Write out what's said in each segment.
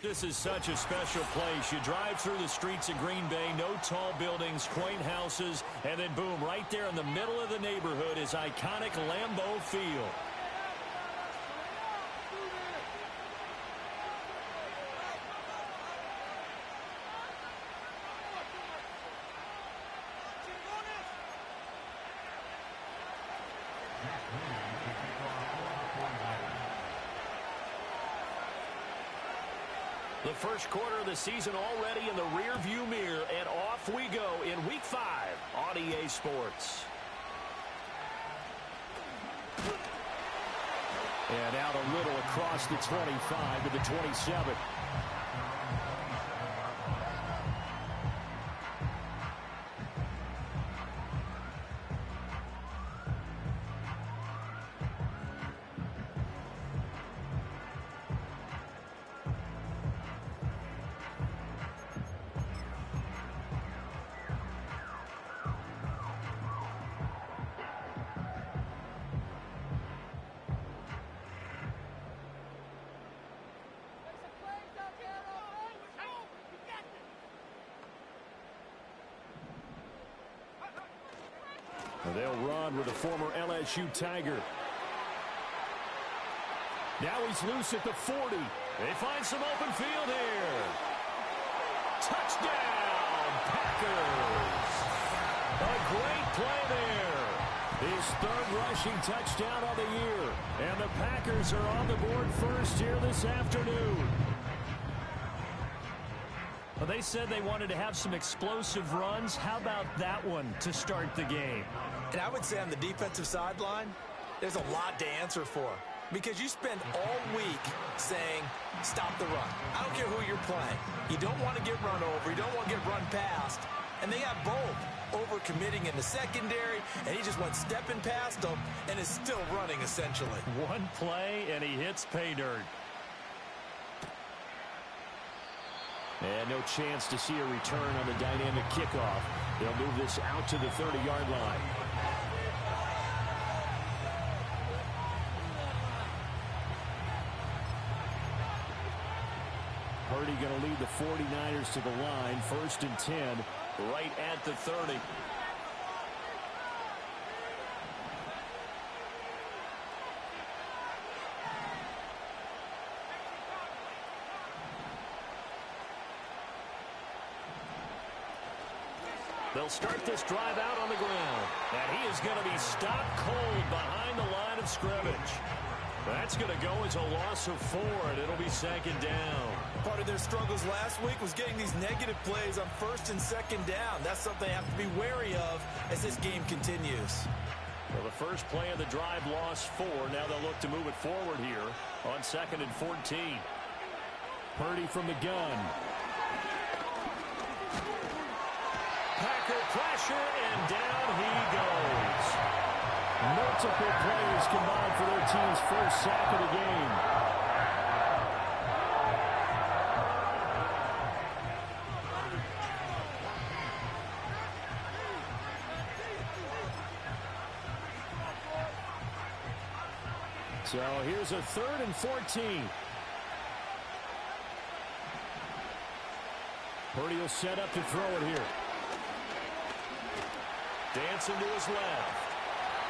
This is such a special place. You drive through the streets of Green Bay, no tall buildings, quaint houses, and then boom, right there in the middle of the neighborhood is iconic Lambeau Field. The first quarter of the season already in the rear-view mirror, and off we go in Week 5 on EA Sports. And out a little across the 25 to the 27. They'll run with a former LSU Tiger. Now he's loose at the 40. They find some open field here. Touchdown, Packers. A great play there. His third rushing touchdown of the year. And the Packers are on the board first here this afternoon. Well, they said they wanted to have some explosive runs. How about that one to start the game? And I would say on the defensive sideline, there's a lot to answer for. Because you spend all week saying, stop the run. I don't care who you're playing. You don't want to get run over. You don't want to get run past. And they got both. Over-committing in the secondary, and he just went stepping past them and is still running, essentially. One play, and he hits pay dirt. And no chance to see a return on the dynamic kickoff. They'll move this out to the 30-yard line. Purdy going to lead the 49ers to the line. 1st and 10, right at the 30. They'll start this drive out on the ground. And he is going to be stopped cold behind the line of scrimmage. That's going to go as a loss of 4, and it'll be 2nd down. Part of their struggles last week was getting these negative plays on 1st and 2nd down. That's something they have to be wary of as this game continues. Well, the first play of the drive lost 4. Now they'll look to move it forward here on 2nd and 14. Purdy from the gun. Packer pressure, and down he goes. Multiple players combined for their team's first sack of the game. So here's a 3rd and 14. Purdy will set up to throw it here. Dancing to his left.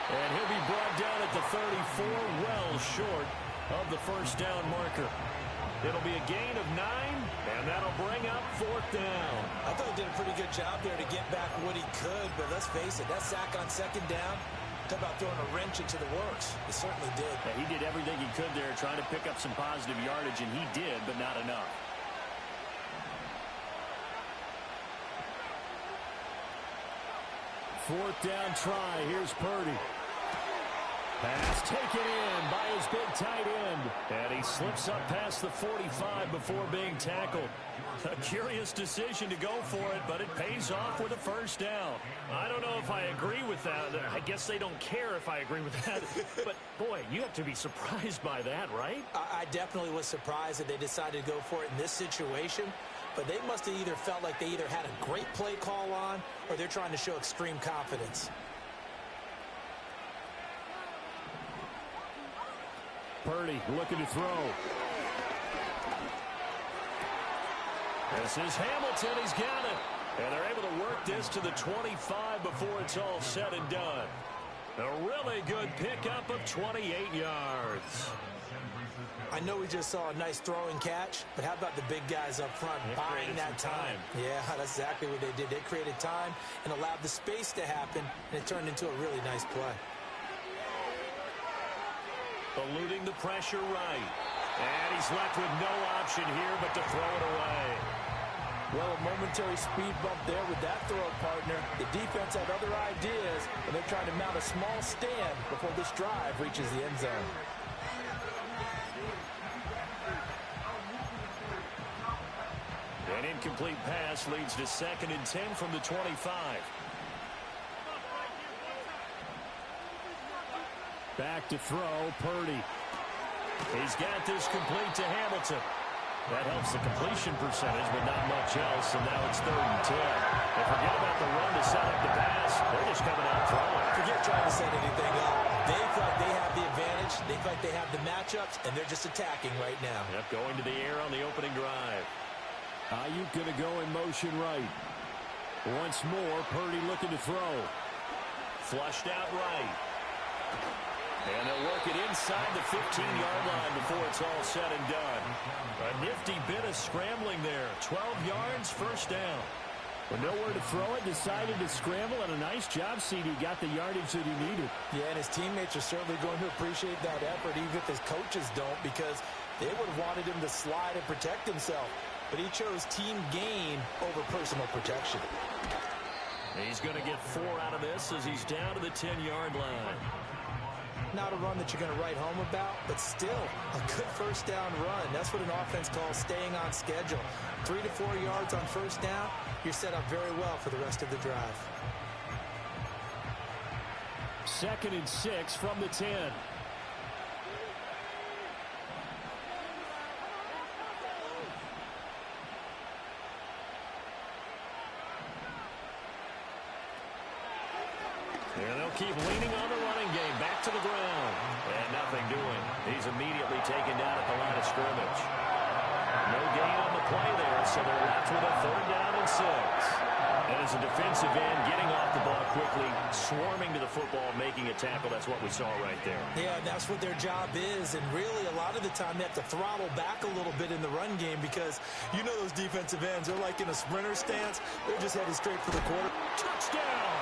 And he'll be brought down at the 34, well short of the 1st down marker. It'll be a gain of 9, and that'll bring up 4th down. I thought he did a pretty good job there to get back what he could, but let's face it, that sack on 2nd down, talk about throwing a wrench into the works. It certainly did. Yeah, he did everything he could there, trying to pick up some positive yardage, and he did, but not enough. Fourth down try. Here's Purdy. Pass taken in by his big tight end. And he slips up past the 45 before being tackled. A curious decision to go for it, but it pays off with a 1st down. I don't know if I agree with that. I guess they don't care if I agree with that. But, boy, you have to be surprised by that, right? I definitely was surprised that they decided to go for it in this situation. But they must have either felt like they either had a great play call on or they're trying to show extreme confidence. Purdy looking to throw. This is Hamilton. He's got it. And they're able to work this to the 25 before it's all said and done. A really good pickup of 28 yards. I know we just saw a nice throwing catch, but how about the big guys up front buying that time? Yeah, that's exactly what they did. They created time and allowed the space to happen, and it turned into a really nice play. Eluding the pressure right. And he's left with no option here but to throw it away. Well, a momentary speed bump there with that throw partner. The defense had other ideas, and they're trying to mount a small stand before this drive reaches the end zone. An incomplete pass leads to 2nd and 10 from the 25. Back to throw, Purdy. He's got this complete to Hamilton. That helps the completion percentage, but not much else, and now it's 3rd and 10. And forget about the run to set up the pass. They're just coming out throwing. Forget trying to set anything up. They feel like they have the advantage. They feel like they have the matchups, and they're just attacking right now. Yep, going to the air on the opening drive. Ayuk going to go in motion right. Once more, Purdy looking to throw. Flushed out right. And they'll work it inside the 15-yard line before it's all said and done. A nifty bit of scrambling there. 12 yards, 1st down. With nowhere to throw it, decided to scramble, and a nice job, CD. Got the yardage that he needed. Yeah, and his teammates are certainly going to appreciate that effort, even if his coaches don't, because they would have wanted him to slide and protect himself. But he chose team gain over personal protection. He's going to get 4 out of this as he's down to the 10-yard line. Not a run that you're going to write home about, but still a good 1st down run. That's what an offense calls staying on schedule. 3 to 4 yards on 1st down, you're set up very well for the rest of the drive. 2nd and 6 from the 10. And they'll keep leaning on the running game. Back to the ground. And nothing doing. He's immediately taken down at the line of scrimmage. No gain on the play there, so they're left with a 3rd down and 6. And as a defensive end, getting off the ball quickly, swarming to the football, making a tackle. That's what we saw right there. Yeah, that's what their job is. And really, a lot of the time, they have to throttle back a little bit in the run game because you know those defensive ends, they're like in a sprinter stance. They're just headed straight for the quarter. Touchdown!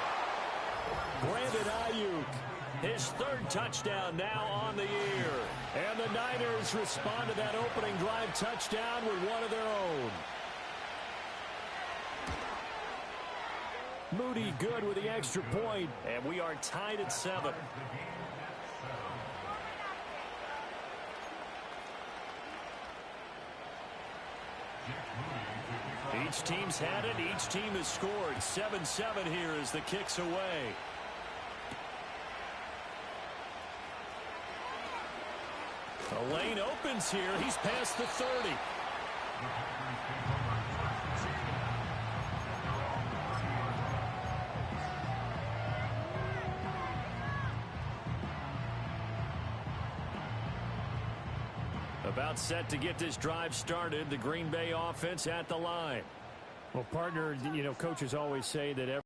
Brandon Ayuk, his 3rd touchdown now on the year. And the Niners respond to that opening drive touchdown with one of their own. Moody good with the extra point, and we are tied at 7. Each team's had it. Each team has scored. 7-7 here as the kick's away. The lane opens here. He's past the 30. About set to get this drive started. The Green Bay offense at the line. Well, partner, you know, coaches always say that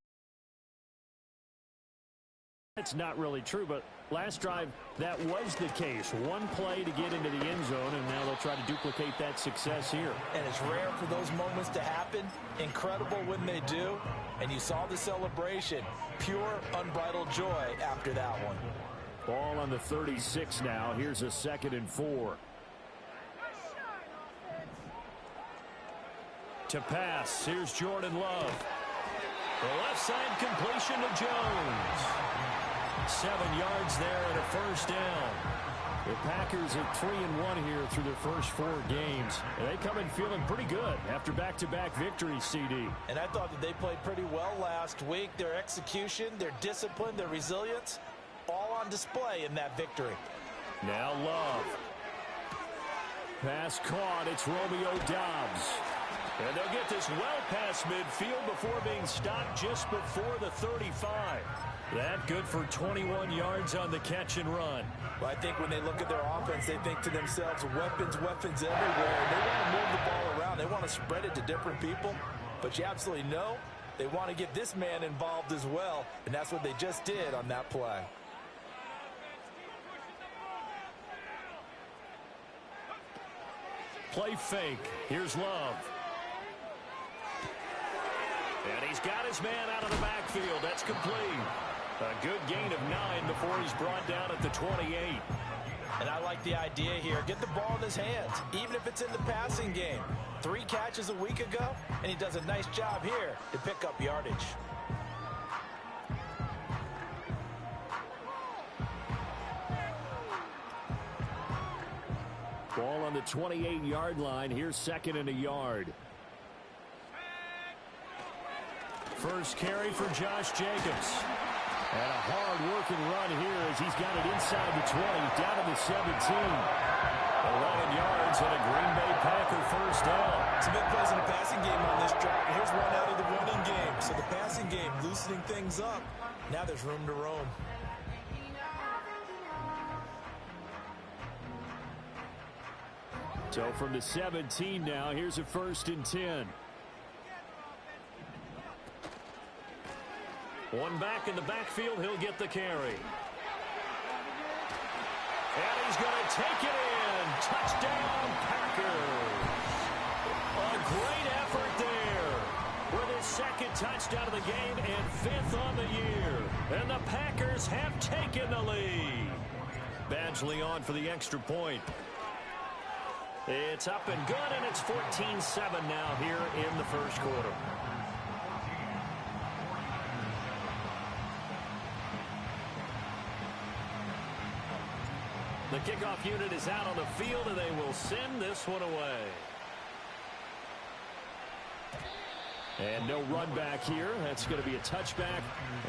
it's not really true, but last drive, that was the case. One play to get into the end zone, and now they'll try to duplicate that success here. And it's rare for those moments to happen. Incredible when they do. And you saw the celebration. Pure, unbridled joy after that one. Ball on the 36 now. Here's a 2nd and 4. To pass, here's Jordan Love. The left side completion to Jones. 7 yards there and a 1st down. The Packers are 3-1 here through their first 4 games. And they come in feeling pretty good after back-to-back victories, CD. And I thought that they played pretty well last week. Their execution, their discipline, their resilience, all on display in that victory. Now Love. Pass caught. It's Romeo Doubs. And they'll get this well past midfield before being stopped just before the 35. That good for 21 yards on the catch and run. Well, I think when they look at their offense, they think to themselves, weapons, weapons everywhere. And they want to move the ball around. They want to spread it to different people. But you absolutely know they want to get this man involved as well. And that's what they just did on that play. Play fake. Here's Love. And he's got his man out of the backfield. That's complete. A good gain of 9 before he's brought down at the 28. And I like the idea here. Get the ball in his hands, even if it's in the passing game. 3 catches a week ago, and he does a nice job here to pick up yardage. Ball on the 28-yard line. Here's 2nd and a yard. First carry for Josh Jacobs. And a hard-working run here as he's got it inside the 20, down to the 17. 11 yards and a Green Bay Packer first down. Some big plays in the passing game on this drive. Here's one out of the running game. So the passing game loosening things up. Now there's room to roam. So from the 17 now, here's a 1st and 10. One back in the backfield, he'll get the carry. And he's going to take it in. Touchdown, Packers. A great effort there with his 2nd touchdown of the game and 5th on the year. And the Packers have taken the lead. Badgley on for the extra point. It's up and good, and it's 14-7 now here in the first quarter. The kickoff unit is out on the field, and they will send this one away. And no run back here. That's going to be a touchback,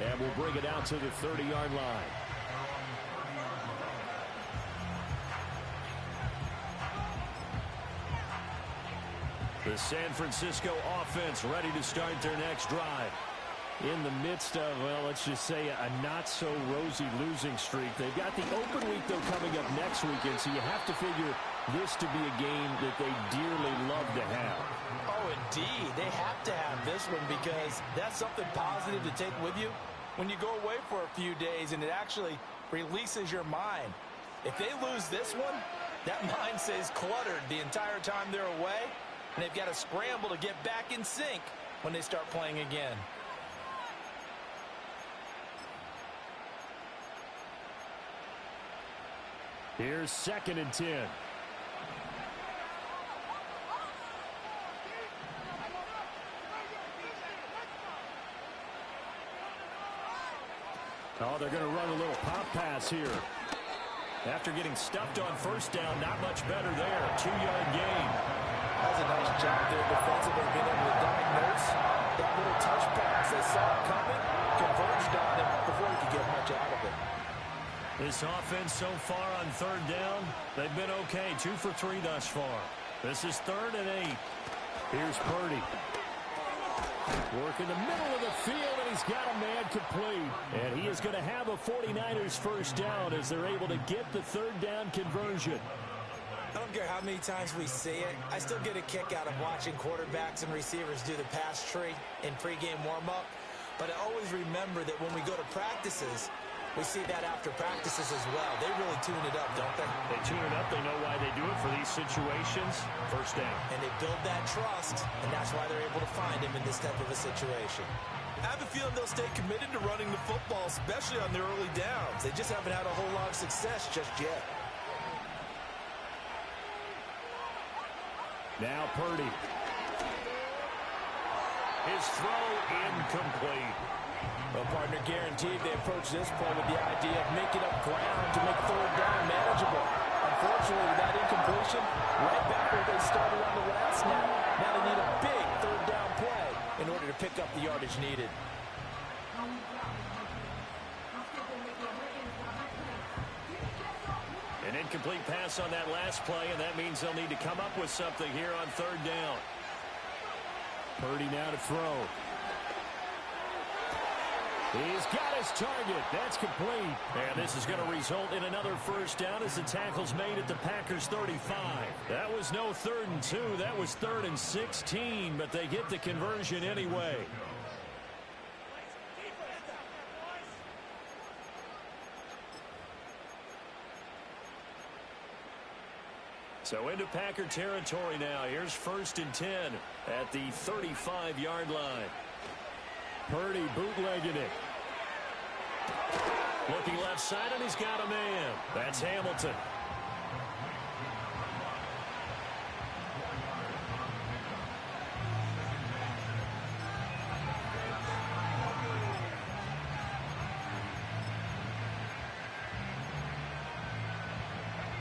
and we'll bring it out to the 30-yard line. The San Francisco offense ready to start their next drive. In the midst of, well, let's just say a not-so-rosy losing streak. They've got the open week, though, coming up next weekend, so you have to figure this to be a game that they dearly love to have. Oh, indeed. They have to have this one because that's something positive to take with you when you go away for a few days, and it actually releases your mind. If they lose this one, that mind stays cluttered the entire time they're away, and they've got to scramble to get back in sync when they start playing again. Here's 2nd and 10. Oh, they're going to run a little pop pass here. After getting stuffed on 1st down, not much better there. 2-yard gain. That was a nice job there defensively, being able to diagnose that little touch pass. They saw it coming, converged on him before he could get much out of it. This offense so far on 3rd down, they've been okay. 2 for 3 thus far. This is 3rd and 8. Here's Purdy. Work in the middle of the field, and he's got a man complete. And he is going to have a 49ers first down as they're able to get the 3rd down conversion. I don't care how many times we see it. I still get a kick out of watching quarterbacks and receivers do the pass tree in pregame warm-up. But I always remember that when we go to practices, we see that after practices as well. They really tune it up, don't they? They tune it up. They know why they do it for these situations. First down. And they build that trust, and that's why they're able to find him in this type of a situation. I have a feeling they'll stay committed to running the football, especially on their early downs. They just haven't had a whole lot of success just yet. Now Purdy. His throw incomplete. Well, partner, guaranteed they approach this play with the idea of making up ground to make 3rd down manageable. Unfortunately, with that incompletion, right back where they started on the last snap. Now they need a big 3rd down play in order to pick up the yardage needed. An incomplete pass on that last play, and that means they'll need to come up with something here on 3rd down. Purdy now to throw. He's got his target. That's complete. And this is going to result in another first down as the tackle's made at the Packers 35. That was no 3rd and 2. That was 3rd and 16, but they get the conversion anyway. So into Packer territory now. Here's 1st and 10 at the 35-yard line. Purdy bootlegging it. Looking left side, and he's got a man. That's Hamilton.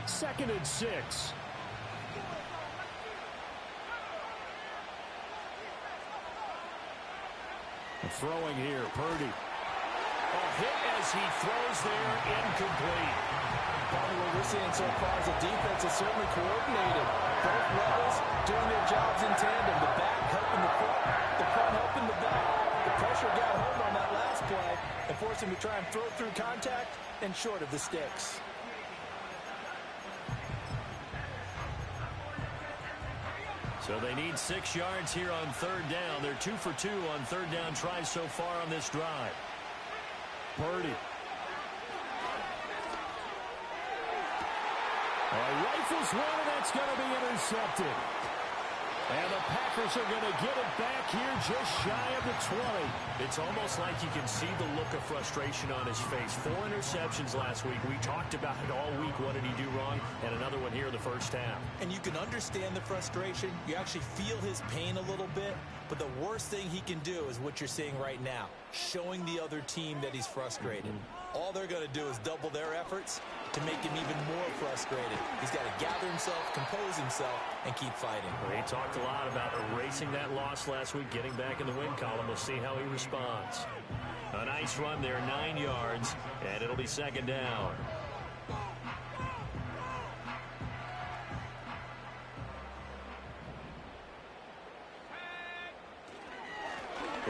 Second and 6. Throwing here, Purdy. A hit as he throws there, incomplete. Probably what we're seeing so far is the defense is certainly coordinated. Both levels doing their jobs in tandem. The back helping the front helping the back. The pressure got home on that last play and forced him to try and throw through contact and short of the sticks. So they need 6 yards here on 3rd down. They're 2 for 2 on 3rd down tries so far on this drive. Purdy. Rifles one, and that's going to be intercepted. And the Packers are going to get it back here just shy of the 20. It's almost like you can see the look of frustration on his face. 4 interceptions last week. We talked about it all week. What did he do wrong? And another one here in the first half. And you can understand the frustration. You actually feel his pain a little bit. But the worst thing he can do is what you're seeing right now, showing the other team that he's frustrated. All they're going to do is double their efforts to make him even more frustrated. He's got to gather himself, compose himself, and keep fighting. He talked a lot about erasing that loss last week, getting back in the win column. We'll see how he responds. A nice run there, 9 yards, and it'll be 2nd down.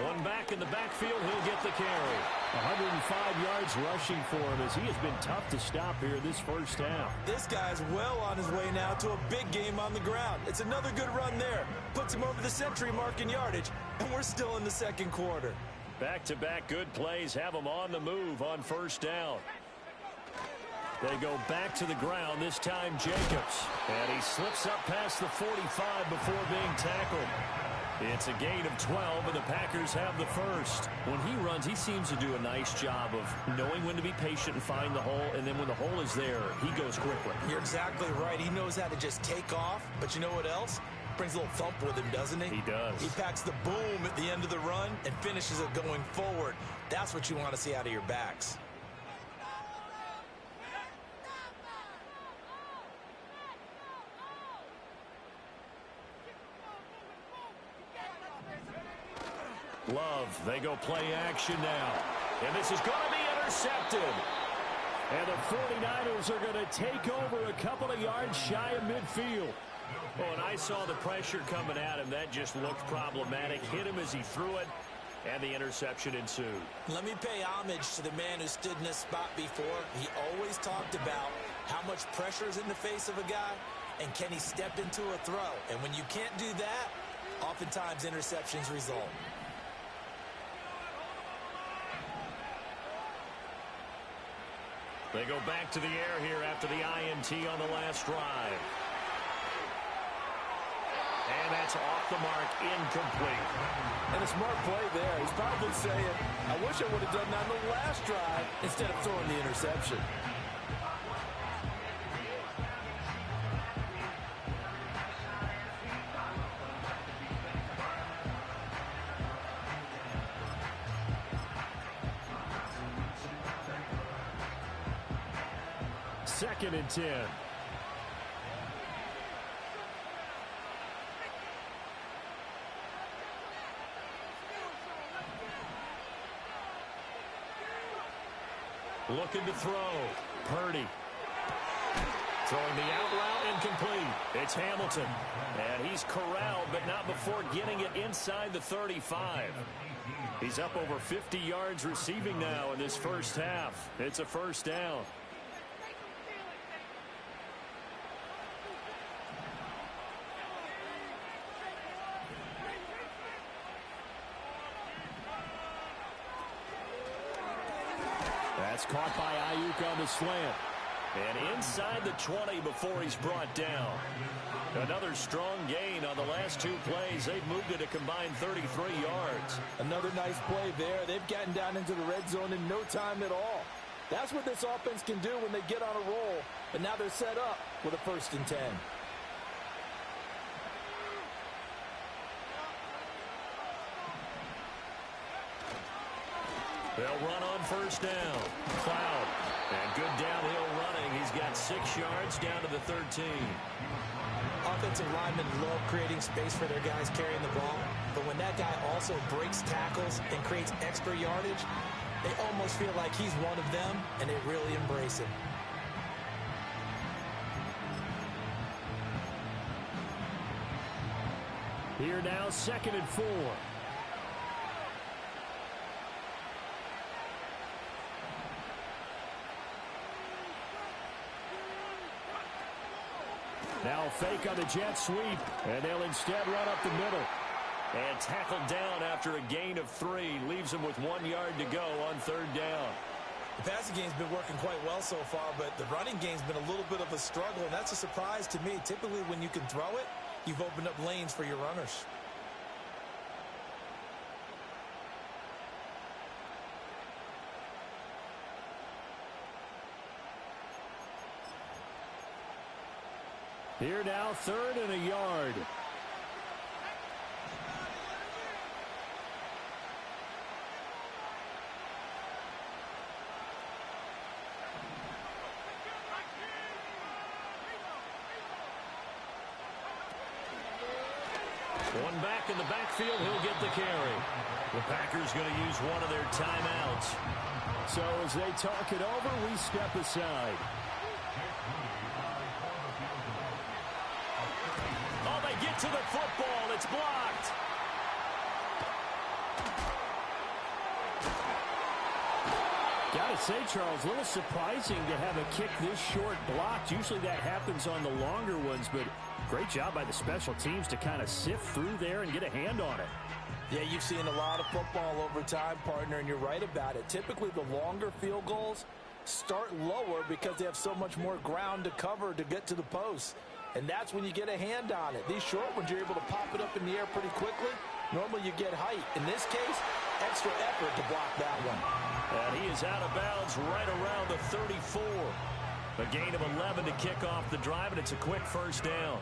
One back in the backfield, he'll get the carry. 105 yards rushing for him as he has been tough to stop here this first half. This guy's well on his way now to a big game on the ground. It's another good run there. Puts him over the century mark in yardage, and we're still in the 2nd quarter. Back-to-back good plays have them on the move on 1st down. They go back to the ground, this time Jacobs. And he slips up past the 45 before being tackled. It's a gain of 12, and the Packers have the first. When he runs, he seems to do a nice job of knowing when to be patient and find the hole, and then when the hole is there, he goes quickly. You're exactly right. He knows how to just take off, but you know what else? Brings a little thump with him, doesn't he? He does. He packs the boom at the end of the run and finishes it going forward. That's what you want to see out of your backs. Love, they go play action now. And this is going to be intercepted. And the 49ers are going to take over a couple of yards shy of midfield. Oh, and I saw the pressure coming at him. That just looked problematic. Hit him as he threw it, and the interception ensued. Let me pay homage to the man who stood in this spot before. He always talked about how much pressure is in the face of a guy, and can he step into a throw. And when you can't do that, oftentimes interceptions result. They go back to the air here after the INT on the last drive. And that's off the mark, incomplete. And a smart play there. He's probably saying, I wish I would have done that on the last drive instead of throwing the interception. Second and 10. Looking to throw. Purdy. Throwing the out route incomplete. It's Hamilton. And he's corralled, but not before getting it inside the 35. He's up over 50 yards receiving now in this first half. It's a first down. That's caught by Ayuk on the slant. And inside the 20 before he's brought down. Another strong gain on the last two plays. They've moved it a combined 33 yards. Another nice play there. They've gotten down into the red zone in no time at all. That's what this offense can do when they get on a roll. And now they're set up with a 1st and 10. They'll run on first down. Cloud. And good downhill running. He's got 6 yards down to the 13. Offensive linemen love creating space for their guys carrying the ball. But when that guy also breaks tackles and creates extra yardage, they almost feel like he's one of them, and they really embrace him. Here now, 2nd and 4. Now fake on the jet sweep, and they'll instead run up the middle. And tackled down after a gain of 3. Leaves him with 1 yard to go on 3rd down. The passing game's been working quite well so far, but the running game's been a little bit of a struggle, and that's a surprise to me. Typically, when you can throw it, you've opened up lanes for your runners. Here now, 3rd and a yard. One back in the backfield, he'll get the carry. The Packers going to use one of their timeouts. So as they talk it over, we step aside. Oh, they get to the football. It's blocked. Gotta say, Charles, a little surprising to have a kick this short blocked. Usually that happens on the longer ones, but great job by the special teams to kind of sift through there and get a hand on it. Yeah, you've seen a lot of football over time, partner, and you're right about it. Typically, the longer field goals start lower because they have so much more ground to cover to get to the post. And that's when you get a hand on it. These short ones, you're able to pop it up in the air pretty quickly. Normally, you get height. In this case, extra effort to block that one. And he is out of bounds right around the 34. A gain of 11 to kick off the drive, and it's a quick first down.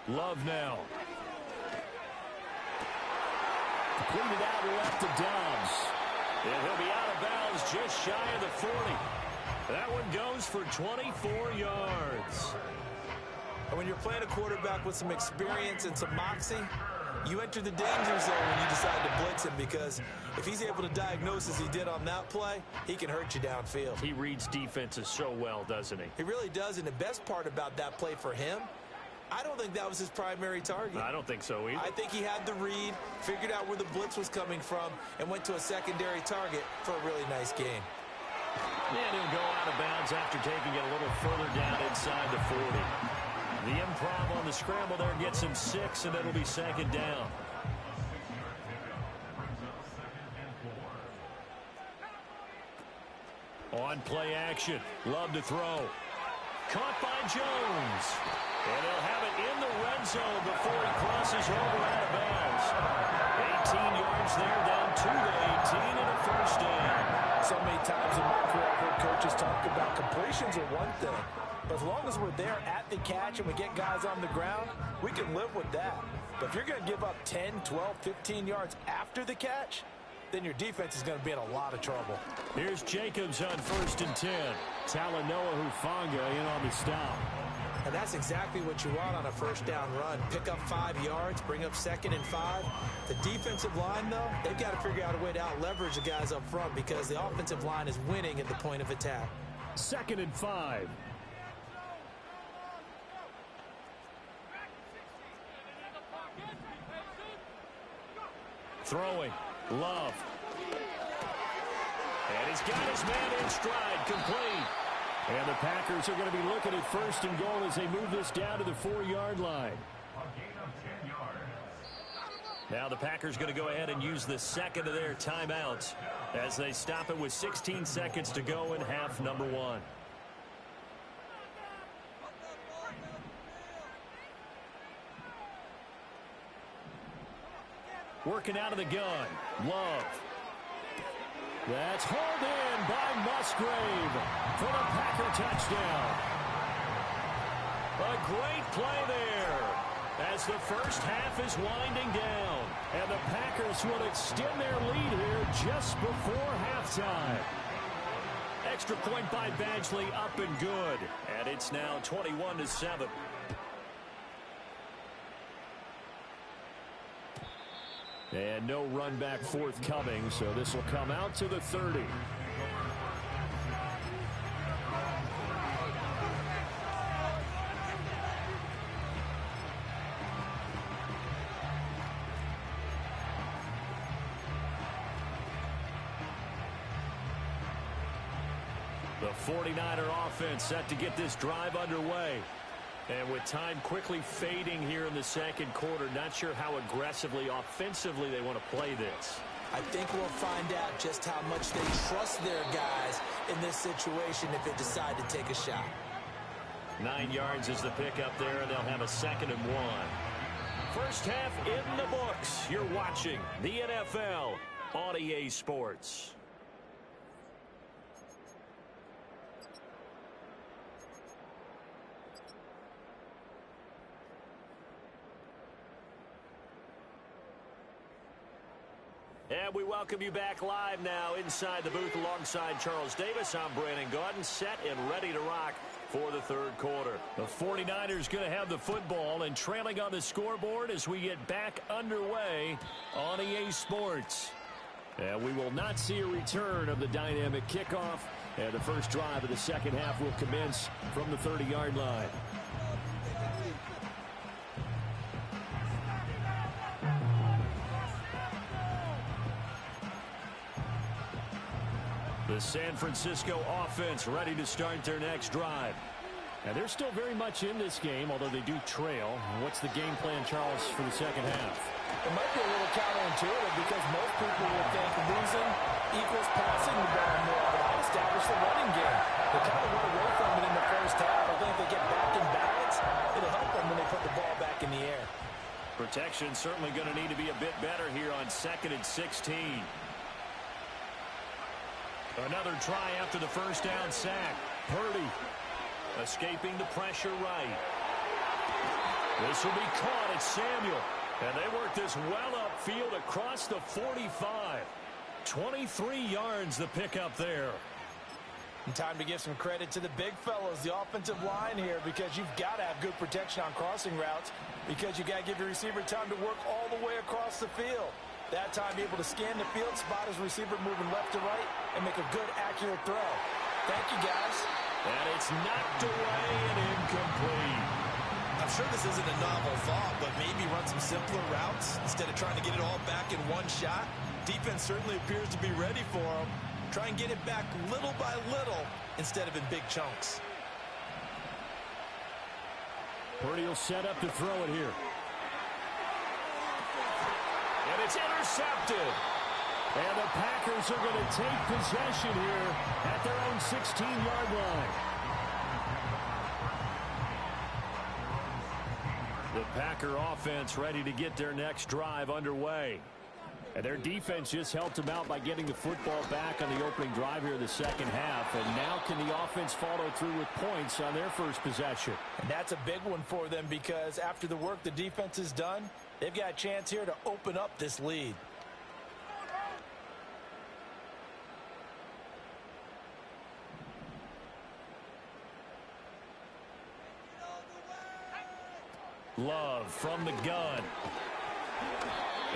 Love now. Completed out left to Dobbs. And he'll be out of bounds just shy of the 40. That one goes for 24 yards. And when you're playing a quarterback with some experience and some moxie, you enter the danger zone when you decide to blitz him, because if he's able to diagnose as he did on that play, he can hurt you downfield. He reads defenses so well, doesn't he? He really does, and the best part about that play for him, I don't think that was his primary target. I don't think so either. I think he had the read, figured out where the blitz was coming from, and went to a secondary target for a really nice game. And he'll go out of bounds after taking it a little further down inside the 40. The improv on the scramble there gets him 6, and it'll be second down. On play action. Love to throw. Caught by Jones. And he'll have it in the red zone before he crosses over out of bounds. 18 yards there, down to the 18, and a first down. So many times in my career, I've heard coaches talk about completions are one thing. But as long as we're there at the catch and we get guys on the ground, we can live with that. But if you're going to give up 10, 12, 15 yards after the catch, then your defense is going to be in a lot of trouble. Here's Jacobs on 1st and 10. Talanoa Hufanga in on the stop. And that's exactly what you want on a first down run. Pick up 5 yards, bring up 2nd and 5. The defensive line, though, they've got to figure out a way to out-leverage the guys up front because the offensive line is winning at the point of attack. 2nd and 5. Throwing. Love. And he's got his man in stride, complete. And the Packers are going to be looking at 1st and goal as they move this down to the 4-yard line. Now the Packers going to go ahead and use the second of their timeouts as they stop it with 16 seconds to go in half number 1. Working out of the gun. Love. That's hauled in by Musgrave for the Packer touchdown. A great play there as the first half is winding down. And the Packers will extend their lead here just before halftime. Extra point by Badgley, up and good. And it's now 21-7. And no run back forthcoming, so this will come out to the 30. The 49er offense set to get this drive underway. And with time quickly fading here in the second quarter, not sure how aggressively, offensively they want to play this. I think we'll find out just how much they trust their guys in this situation if they decide to take a shot. 9 yards is the pickup there, and they'll have a 2nd and 1. First half in the books. You're watching the NFL on EA Sports. And we welcome you back live now inside the booth alongside Charles Davis. I'm Brandon Gaudin, set and ready to rock for the third quarter. The 49ers going to have the football and trailing on the scoreboard as we get back underway on EA Sports. And we will not see a return of the dynamic kickoff. And the first drive of the second half will commence from the 30-yard line. The San Francisco offense ready to start their next drive. And they're still very much in this game, although they do trail. What's the game plan, Charles, for the second half? It might be a little counterintuitive because most people would think losing equals passing the ball more, but I'd establish the running game. They kind of went away from it in the first half. I think if they get back in balance, it'll help them when they put the ball back in the air. Protection certainly going to need to be a bit better here on 2nd and 16. Another try after the first down sack. Purdy escaping the pressure right. This will be caught at Samuel. And they work this well upfield across the 45. 23 yards the pickup there. And time to give some credit to the big fellows, the offensive line here, because you've got to have good protection on crossing routes because you got to give your receiver time to work all the way across the field. That time, be able to scan the field, spot his receiver moving left to right, and make a good, accurate throw. Thank you, guys. And it's knocked away and incomplete. I'm sure this isn't a novel thought, but maybe run some simpler routes instead of trying to get it all back in one shot. Defense certainly appears to be ready for them. Try and get it back little by little instead of in big chunks. Purdy will set up to throw it here. And it's intercepted. And the Packers are going to take possession here at their own 16-yard line. The Packer offense ready to get their next drive underway. And their defense just helped them out by getting the football back on the opening drive here in the second half. And now can the offense follow through with points on their first possession? And that's a big one for them because after the work the defense has done, they've got a chance here to open up this lead. Love from the gun.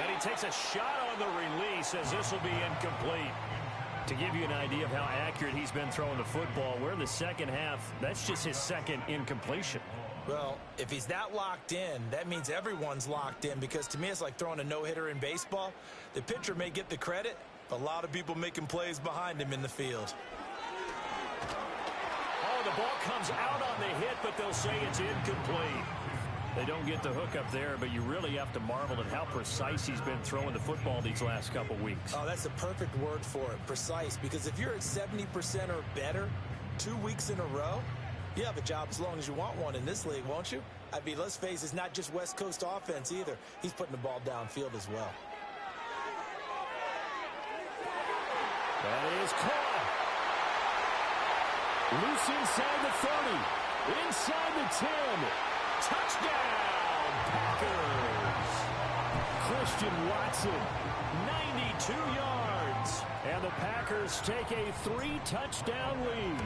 And he takes a shot on the release as this will be incomplete. To give you an idea of how accurate he's been throwing the football, we're in the second half. That's just his second incompletion. Well, if he's that locked in, that means everyone's locked in, because to me it's like throwing a no-hitter in baseball. The pitcher may get the credit, but a lot of people making plays behind him in the field. Oh, the ball comes out on the hit, but they'll say it's incomplete. They don't get the hook up there, but you really have to marvel at how precise he's been throwing the football these last couple weeks. Oh, that's the perfect word for it, precise, because if you're at 70% or better 2 weeks in a row, you have a job as long as you want one in this league, won't you? I mean, let's face it, it's not just West Coast offense either. He's putting the ball downfield as well. That is caught. Loose inside the 30. Inside the 10. Touchdown, Packers. Christian Watson, 92 yards. And the Packers take a 3-touchdown lead.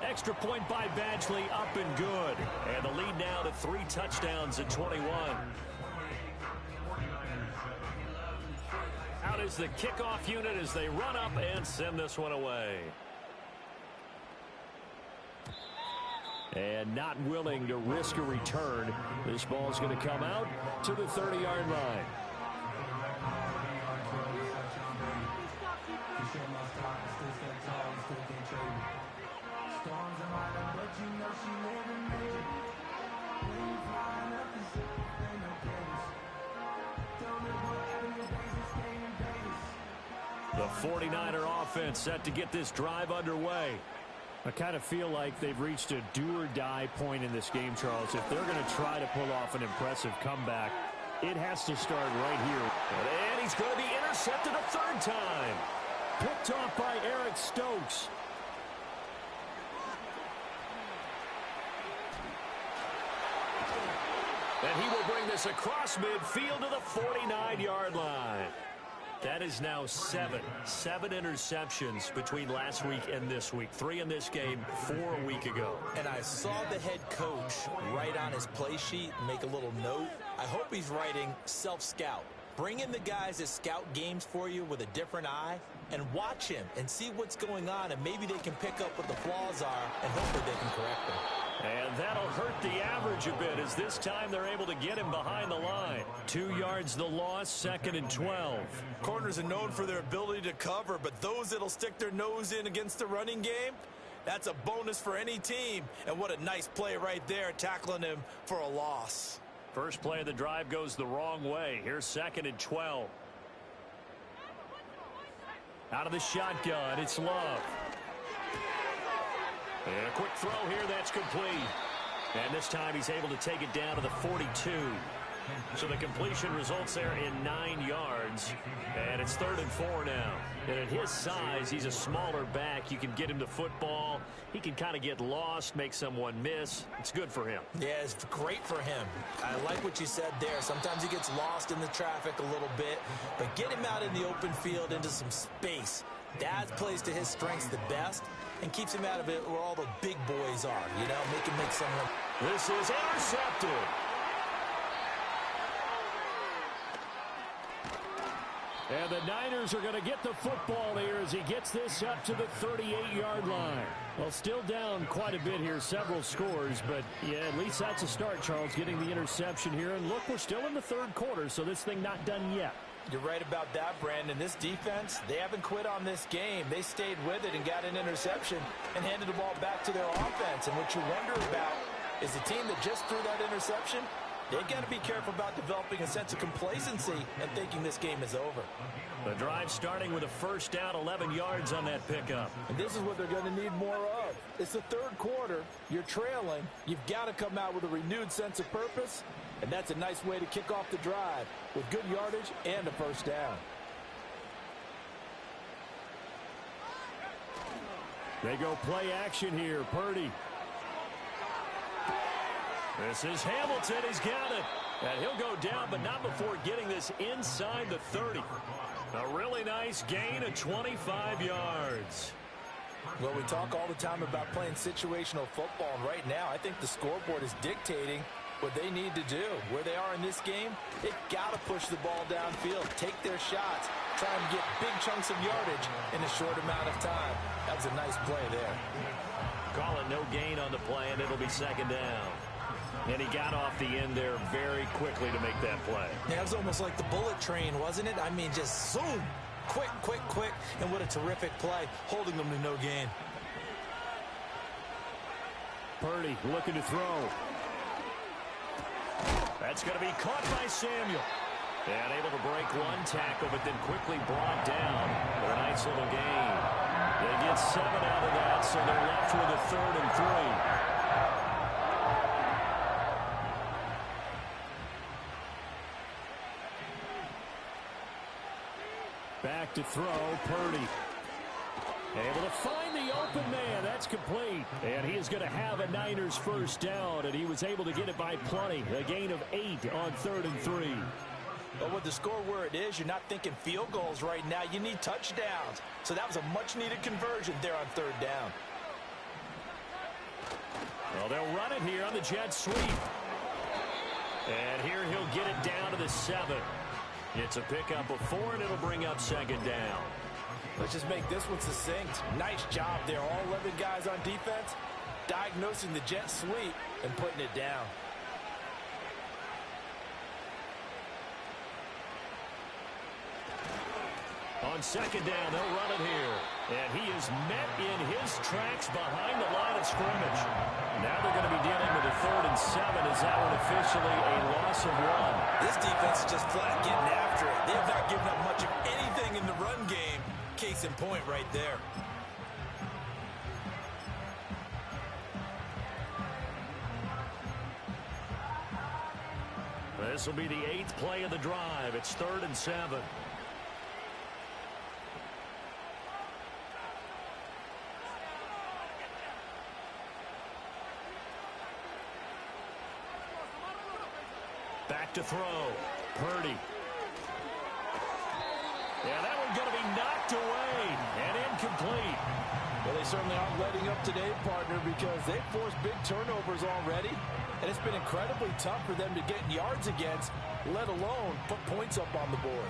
Extra point by Badgley, up and good. And the lead now to 3 touchdowns at 21. Out is the kickoff unit as they run up and send this one away. And not willing to risk a return. This ball's going to come out to the 30-yard line. The 49er offense set to get this drive underway. I kind of feel like they've reached a do-or-die point in this game, Charles. If they're going to try to pull off an impressive comeback, it has to start right here. And he's going to be intercepted a third time. Picked off by Eric Stokes. And he will bring this across midfield to the 49-yard line. That is now seven interceptions between last week and this week. 3 in this game, 4 a week ago. And I saw the head coach write on his play sheet, make a little note. I hope he's writing self-scout. Bring in the guys that scout games for you with a different eye and watch him and see what's going on, and maybe they can pick up what the flaws are and hopefully they can correct them. And that'll hurt the average a bit as this time they're able to get him behind the line. 2 yards the loss, 2nd and 12. Corners are known for their ability to cover, but those that'll stick their nose in against the running game, that's a bonus for any team. And what a nice play right there, tackling him for a loss. First play of the drive goes the wrong way. Here's 2nd and 12. Out of the shotgun, it's Love. And a quick throw here, that's complete. And this time he's able to take it down to the 42. So the completion results there in 9 yards. And it's 3rd and 4 now. And at his size, he's a smaller back. You can get him the football. He can kind of get lost, make someone miss. It's good for him. Yeah, it's great for him. I like what you said there. Sometimes he gets lost in the traffic a little bit. But get him out in the open field into some space. That plays to his strengths the best and keeps him out of it where all the big boys are, you know, make someone. This is intercepted. And the Niners are going to get the football here as he gets this up to the 38-yard line. Well, still down quite a bit here, several scores, but yeah, at least that's a start, Charles, getting the interception here. And look, we're still in the 3rd quarter, so this thing not done yet. You're right about that, Brandon. This defense, they haven't quit on this game. They stayed with it and got an interception and handed the ball back to their offense. And what you wonder about is the team that just threw that interception, they've got to be careful about developing a sense of complacency and thinking this game is over. The drive starting with a first down, 11 yards on that pickup. And this is what they're going to need more of. It's the 3rd quarter. You're trailing. You've got to come out with a renewed sense of purpose. And that's a nice way to kick off the drive with good yardage and a first down. They go play action here. Purdy. This is Hamilton. He's got it. And he'll go down, but not before getting this inside the 30. A really nice gain of 25 yards. Well, we talk all the time about playing situational football, and right now I think the scoreboard is dictating what they need to do. Where they are in this game, they've got to push the ball downfield, take their shots, try and get big chunks of yardage in a short amount of time. That was a nice play there. Call it no gain on the play, and it'll be second down. And he got off the end there very quickly to make that play. Yeah, it was almost like the bullet train, wasn't it? I mean, just zoom. Quick, quick, quick. And what a terrific play, holding them to no gain. Purdy looking to throw. That's going to be caught by Samuel. And able to break one tackle, but then quickly brought down for a nice little gain. They get 7 out of that, so they're left with a 3rd and 3. Back to throw, Purdy. Able to find the open man. That's complete. And he is going to have a Niners first down, and he was able to get it by plenty. A gain of 8 on 3rd and 3. But with the score where it is, you're not thinking field goals right now. You need touchdowns. So that was a much-needed conversion there on 3rd down. Well, they'll run it here on the jet sweep. And here he'll get it down to the 7. It's a pickup of 4, and it'll bring up 2nd down. Let's just make this one succinct. Nice job there. All 11 guys on defense diagnosing the jet sweep and putting it down. On 2nd down, they'll run it here. And he is met in his tracks behind the line of scrimmage. Now they're going to be dealing with a 3rd and 7 as that one officially a loss of 1. This defense is just flat getting after it. They have not given up much of anything in the run game. Case in point right there. This will be the 8th play of the drive. It's 3rd and 7. Back to throw. Purdy. Yeah, that one's going to be knocked away and incomplete. Well, they certainly aren't letting up today, partner, because they've forced big turnovers already. And it's been incredibly tough for them to get yards against, let alone put points up on the board.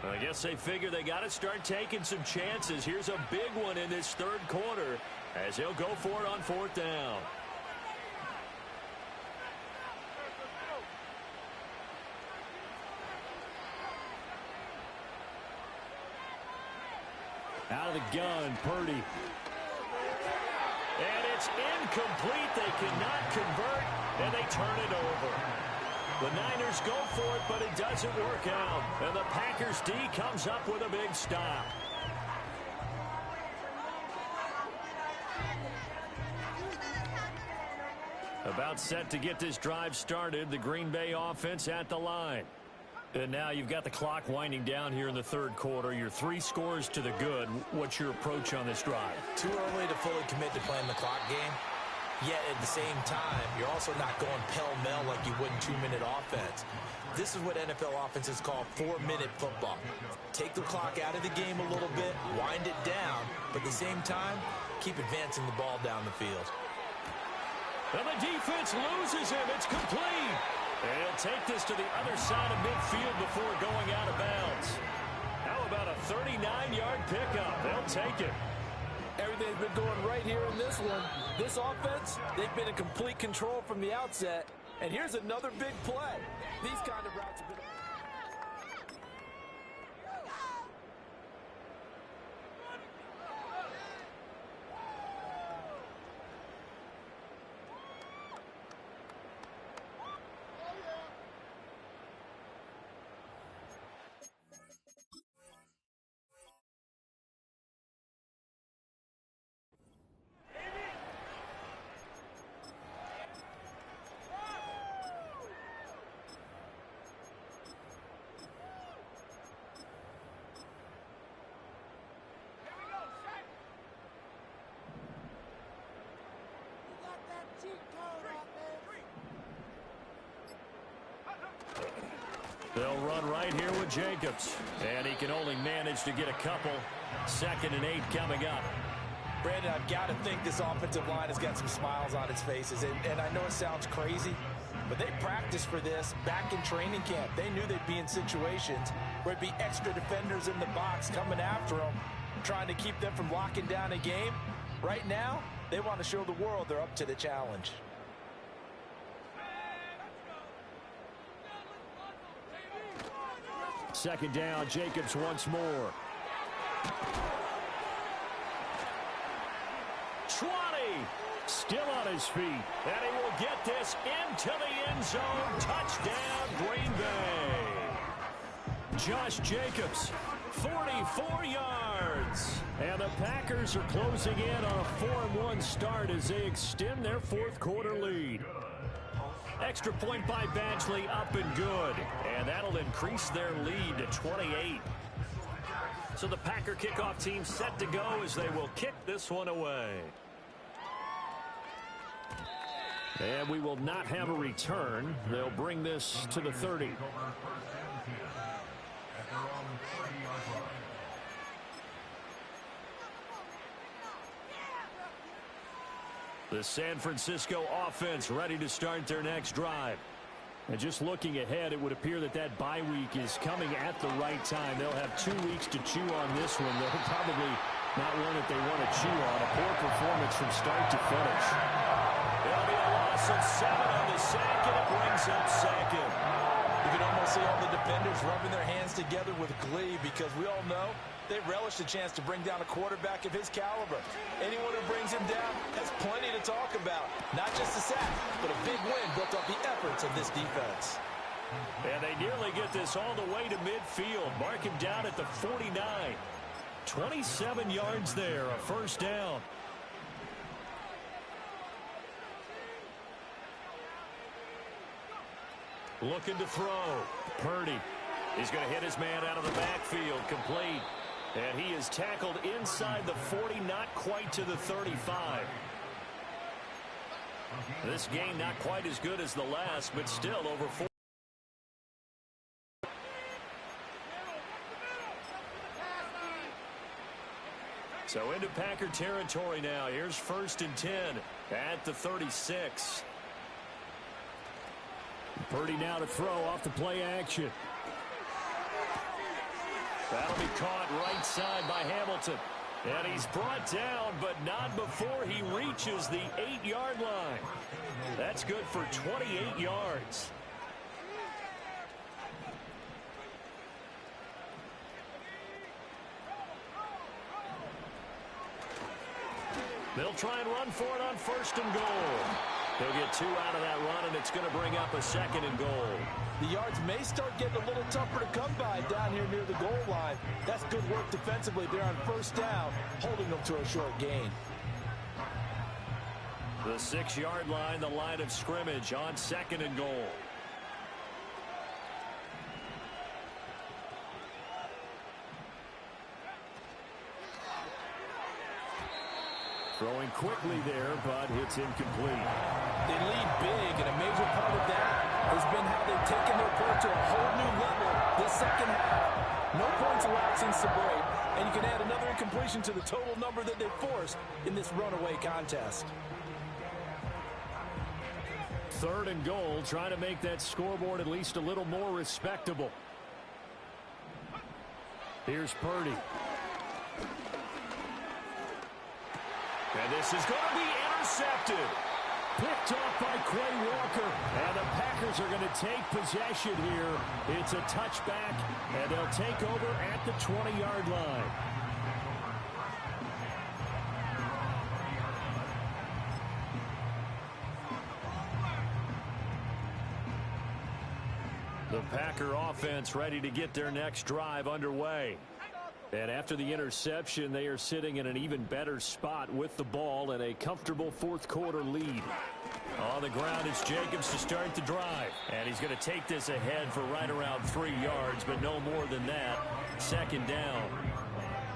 I guess they figure they got to start taking some chances. Here's a big one in this 3rd quarter as he'll go for it on 4th down. Out of the gun, Purdy. And it's incomplete. They cannot convert, and they turn it over. The Niners go for it, but it doesn't work out. And the Packers D comes up with a big stop. About set to get this drive started. The Green Bay offense at the line. And now you've got the clock winding down here in the 3rd quarter. You're 3 scores to the good. What's your approach on this drive? Too early to fully commit to playing the clock game. Yet at the same time, you're also not going pell-mell like you would in 2-minute offense. This is what NFL offenses call 4-minute football. Take the clock out of the game a little bit, wind it down, but at the same time, keep advancing the ball down the field. And the defense loses him. It's complete. And he'll take this to the other side of midfield before going out of bounds. How about a 39-yard pickup? They'll take it. Everything's been going right here in this one. This offense, they've been in complete control from the outset. And here's another big play. These kind of routes have been... They'll run right here with Jacobs. And he can only manage to get a couple. 2nd and 8 coming up. Brandon, I've got to think this offensive line has got some smiles on its faces. And I know it sounds crazy, but they practiced for this back in training camp. They knew they'd be in situations where it'd be extra defenders in the box coming after them, trying to keep them from locking down a game. Right now, they want to show the world they're up to the challenge. Second down, Jacobs once more. 20, still on his feet, and he will get this into the end zone. Touchdown, Green Bay. Josh Jacobs, 44 yards. And the Packers are closing in on a 4-1 start as they extend their 4th quarter lead. Extra point by Badgley, up and good. And that'll increase their lead to 28. So the Packer kickoff team set to go as they will kick this one away. And we will not have a return. They'll bring this to the 30. The San Francisco offense ready to start their next drive. And just looking ahead, it would appear that that bye week is coming at the right time. They'll have 2 weeks to chew on this one. They'll probably not one that they want to chew on. A poor performance from start to finish. It'll be a loss of 7 on the sack, and it brings up 2nd. You can almost see all the defenders rubbing their hands together with glee because we all know they relish the chance to bring down a quarterback of his caliber. Anyone who brings him down has plenty to talk about. Not just a sack, but a big win built off the efforts of this defense. And they nearly get this all the way to midfield. Mark him down at the 49. 27 yards there, a 1st down. Looking to throw. Purdy. He's going to hit his man out of the backfield. Complete. And he is tackled inside the 40, not quite to the 35. This game not quite as good as the last, but still over 4. So into Packer territory now. Here's 1st and 10 at the 36. Purdy now to throw off the play action. That'll be caught right side by Hamilton. And he's brought down, but not before he reaches the 8-yard line. That's good for 28 yards. They'll try and run for it on 1st and goal. He'll get 2 out of that run, and it's going to bring up a 2nd and goal. The yards may start getting a little tougher to come by down here near the goal line. That's good work defensively there on 1st down, holding them to a short gain. The 6-yard line, the line of scrimmage on 2nd and goal. Throwing quickly there, but it's incomplete. They lead big, and a major part of that has been how they've taken their play to a whole new level this 2nd half. No points allowed since the break, and you can add another incompletion to the total number that they've forced in this runaway contest. 3rd and goal, trying to make that scoreboard at least a little more respectable. Here's Purdy. And this is going to be intercepted. Picked off by Quay Walker. And the Packers are going to take possession here. It's a touchback, and they'll take over at the 20-yard line. The Packer offense ready to get their next drive underway. And after the interception, they are sitting in an even better spot with the ball and a comfortable 4th quarter lead. On the ground, it's Jacobs to start the drive. And he's going to take this ahead for right around 3 yards, but no more than that. 2nd down.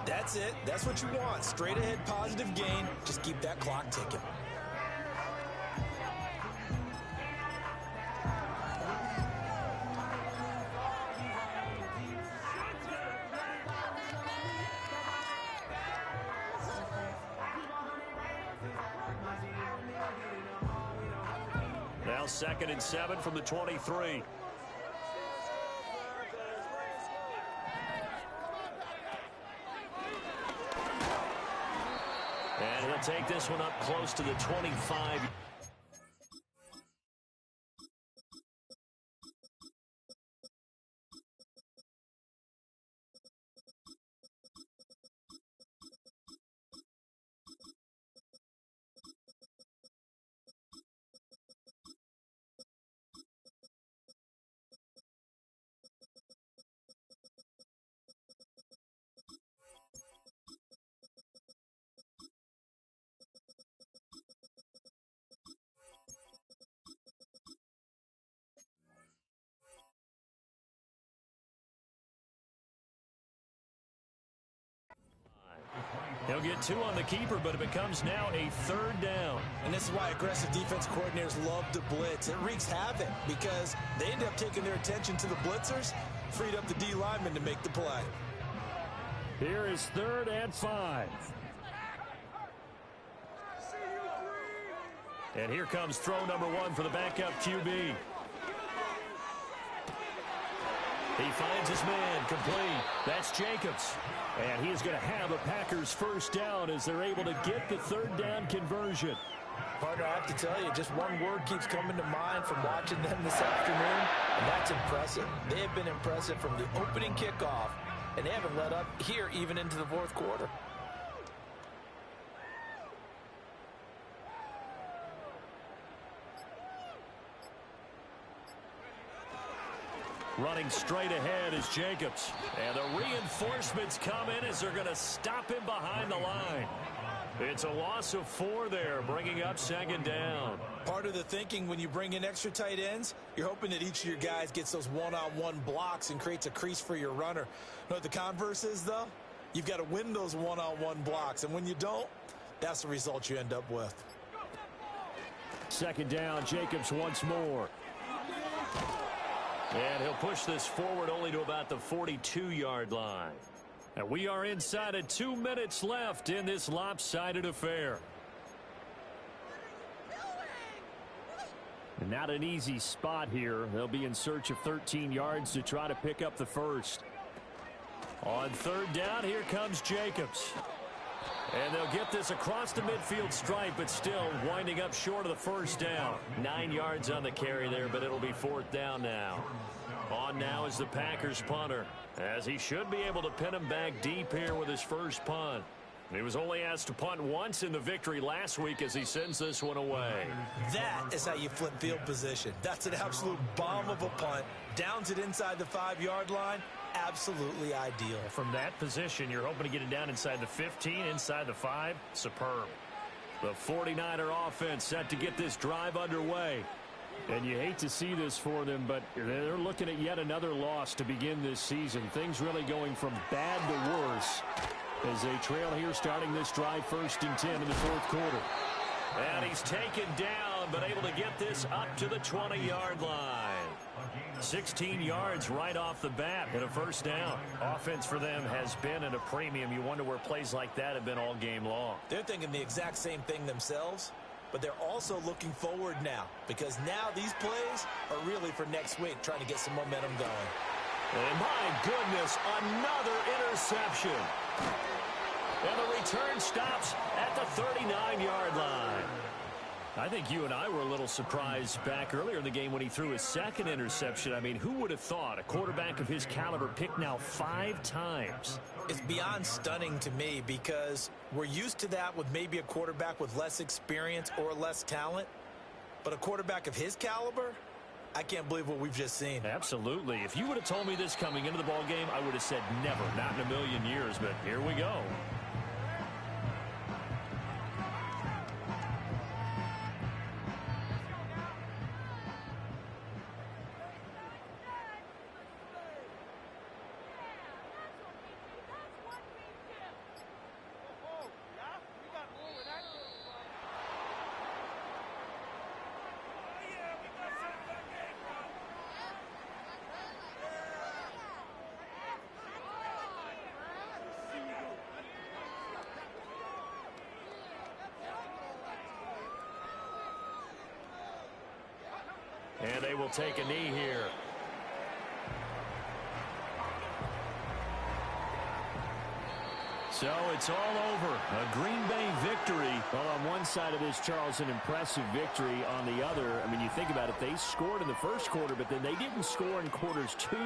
That's it. That's what you want. Straight ahead positive gain. Just keep that clock ticking. Now 2nd and 7 from the 23. And he'll take this one up close to the 25. He'll get 2 on the keeper, but it becomes now a 3rd down. And this is why aggressive defense coordinators love to blitz. It wreaks havoc because they end up taking their attention to the blitzers, freed up the D lineman to make the play. Here is 3rd and 5. And here comes throw number 1 for the backup QB. He finds his man complete. That's Jacobs. And he is going to have a Packers first down as they're able to get the 3rd down conversion. Partner, I have to tell you, just one word keeps coming to mind from watching them this afternoon, and that's impressive. They have been impressive from the opening kickoff, and they haven't let up here even into the 4th quarter. Running straight ahead is Jacobs. And the reinforcements come in as they're going to stop him behind the line. It's a loss of 4 there, bringing up 2nd down. Part of the thinking when you bring in extra tight ends, you're hoping that each of your guys gets those one-on-one blocks and creates a crease for your runner. You know what the converse is, though? You've got to win those one-on-one blocks, and when you don't, that's the result you end up with. 2nd down, Jacobs once more. And he'll push this forward only to about the 42-yard line. And we are inside of 2 minutes left in this lopsided affair. And not an easy spot here. They'll be in search of 13 yards to try to pick up the first. On 3rd down, here comes Jacobs. And they'll get this across the midfield stripe, but still winding up short of the first down. 9 yards on the carry there, but it'll be 4th down now. On now is the Packers punter, as he should be able to pin him back deep here with his first punt. He was only asked to punt once in the victory last week as he sends this one away. That is how you flip field position. That's an absolute bomb of a punt. Downs it inside the 5-yard line. Absolutely ideal. From that position, you're hoping to get it down inside the 15, inside the 5. Superb. The 49er offense set to get this drive underway. And you hate to see this for them, but they're looking at yet another loss to begin this season. Things really going from bad to worse as they trail here starting this drive 1st and 10 in the 4th quarter. And he's taken down, but able to get this up to the 20-yard line. 16 yards right off the bat and a first down. Offense for them has been at a premium. You wonder where plays like that have been all game long. They're thinking the exact same thing themselves, but they're also looking forward now because now these plays are really for next week, trying to get some momentum going. And my goodness, another interception. And the return stops at the 39-yard line. I think you and I were a little surprised back earlier in the game when he threw his 2nd interception. I mean, who would have thought a quarterback of his caliber picked now 5 times? It's beyond stunning to me because we're used to that with maybe a quarterback with less experience or less talent. But a quarterback of his caliber, I can't believe what we've just seen. Absolutely. If you would have told me this coming into the ball game, I would have said never, not in a million years. But here we go. And they will take a knee here. So it's all over. A Green Bay victory. Well, on one side of this, Charles, an impressive victory. On the other, I mean, you think about it, they scored in the first quarter, but then they didn't score in quarters 2